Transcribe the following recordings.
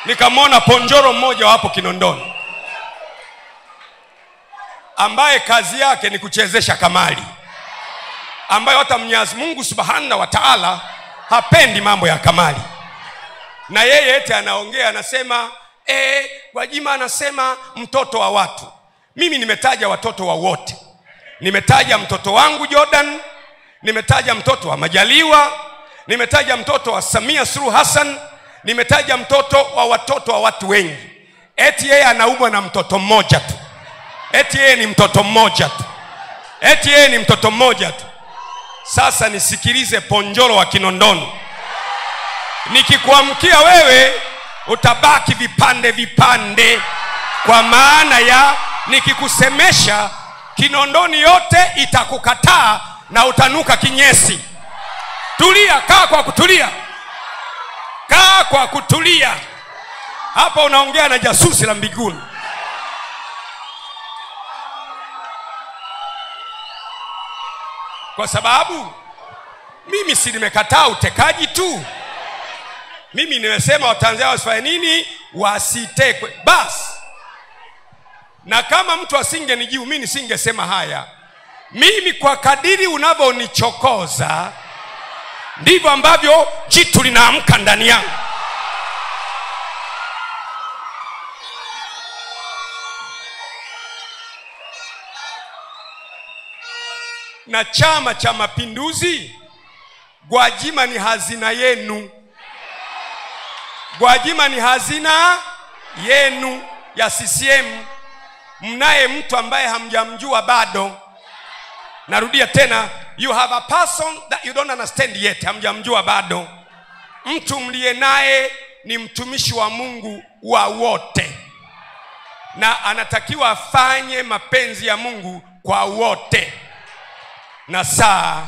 nikamwona ponjoro mmoja hapo Kinondoni ambaye kazi yake ni kuchezesha kamari, ambaye hata Mwenyezi Mungu Subhanahu wa Ta'ala hapendi mambo ya kamari. Na yeye eti anaongea anasema Gwajima anasema mtoto wa watu. Mimi nimetaja watoto wa wote. Nimetaja mtoto wangu Jordan, nimetaja mtoto wa Majaliwa, nimetaja mtoto wa Samia Suluhu Hassan, nimetaja mtoto wa watoto wa watu wengi. Eti yeye anaumwa na mtoto mmoja tu. Eti yeye ni mtoto mmoja tu. Eti yeye ni mtoto mmoja tu. Sasa nisikilize ponjoro wa Kinondoni. Nikikuamkia wewe utabaki vipande vipande, kwa maana ya nikikusemesha Kinondoni yote itakukataa na utanuka kinyesi. Tulia, kaa kwa kutulia. Kaa kwa kutulia. Hapa unaongea na jasusi la mbinguni. Kwa sababu mimi si nimekataa utekaji tu. Mimi nimesema Watanzania wasifanye nini? Wasitekwe. Basi. Na kama mtu asingenijibu mimi nisingesema haya. Mimi kwa kadiri unavyonichokoza ndivyo ambavyo jitu linaamka ndani yangu. Na Chama cha Mapinduzi, Gwajima ni hazina yenu. Gwajima ni hazina yenu ya CCM. Mnaye mtu ambaye hamjamjua bado. Narudia tena, you have a person that you don't understand yet. Hamjamjua bado. Mtu mliye naye ni mtumishi wa Mungu wa wote, na anatakiwa afanye mapenzi ya Mungu kwa wote. Na saa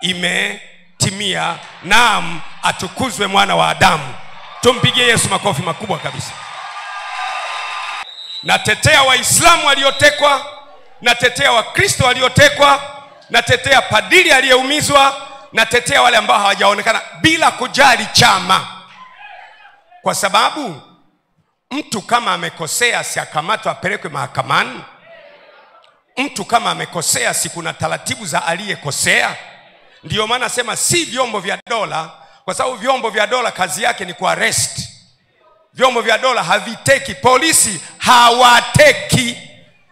imetimia. Naam, atukuzwe mwana wa Adamu. Tumpigie Yesu makofi makubwa kabisa. Natetea Waislamu waliotekwa, natetea Wakristo waliotekwa, natetea padri aliyeumizwa, natetea wale ambao hawajaonekana, bila kujali chama. Kwa sababu mtu kama amekosea si akamatwe apelekwe mahakamani? Mtu kama amekosea si kuna taratibu za aliyekosea? Ndio maana nasema si vyombo vya dola, kwa sababu vyombo vya dola kazi yake ni kuarrest. Vyombo vya dola haviteki. Polisi hawateki.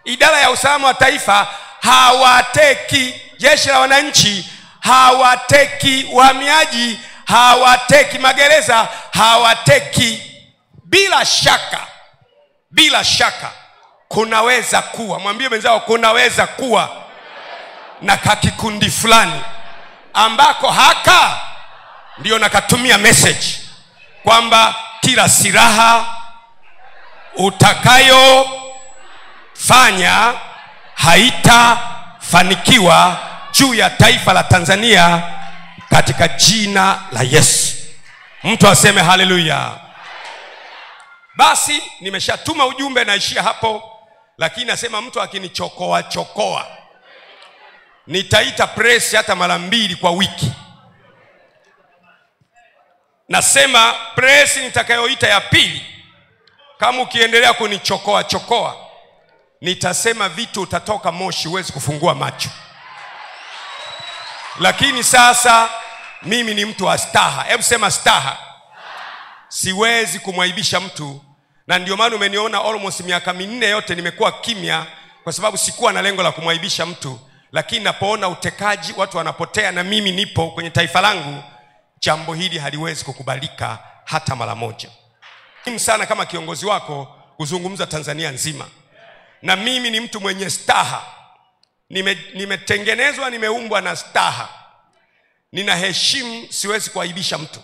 Idara ya usalama wa taifa hawateki. Jeshi la wananchi hawateki. Uhamiaji hawateki. Magereza hawateki. Bila shaka kunaweza kuwa, mwambie mwenzao kunaweza kuwa na kakikundi fulani ambako haka ndio nakatumia message kwamba kila silaha utakayofanya haitafanikiwa juu ya taifa la Tanzania katika jina la Yesu. Mtu aseme haleluya. Basi nimeshatuma ujumbe, naishia hapo. Lakini nasema mtu akinichokoa nitaita press hata mara 2 kwa wiki. Nasema press nitakayoita ya pili, kama ukiendelea kunichokoa nitasema vitu utatoka moshi, huwezi kufungua macho. Lakini sasa mimi ni mtu wa staha. Hebu sema staha. Siwezi kumwaibisha mtu, na ndio maana umeniona almost miaka 4 yote nimekuwa kimya, kwa sababu sikuwa na lengo la kumwaibisha mtu. Lakini napoona utekaji, watu wanapotea na mimi nipo kwenye taifa langu, jambo hili haliwezi kukubalika hata mara moja. Mimi sana kama kiongozi wako kuzungumza Tanzania nzima. Na mimi ni mtu mwenye staha. Nimetengenezwa, nimeumbwa na staha. Ninaheshimu, siwezi kuaibisha mtu.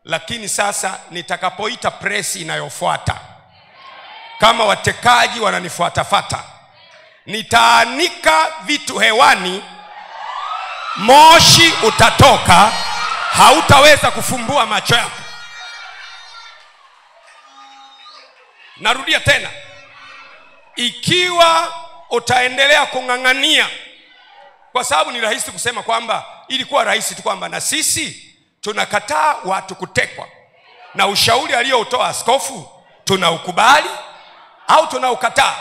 Lakini sasa nitakapoita press inayofuata, kama watekaji wananifuata, nitaanika vitu hewani, moshi utatoka, hautaweza kufumbua macho yako. Narudia tena, ikiwa utaendelea kung'ang'ania, kwa sababu ni rahisi kusema kwamba ilikuwa rahisi tu kwamba na sisi tunakataa watu kutekwa. na ushauri aliyoutoa askofu tunaukubali au tunaukataa?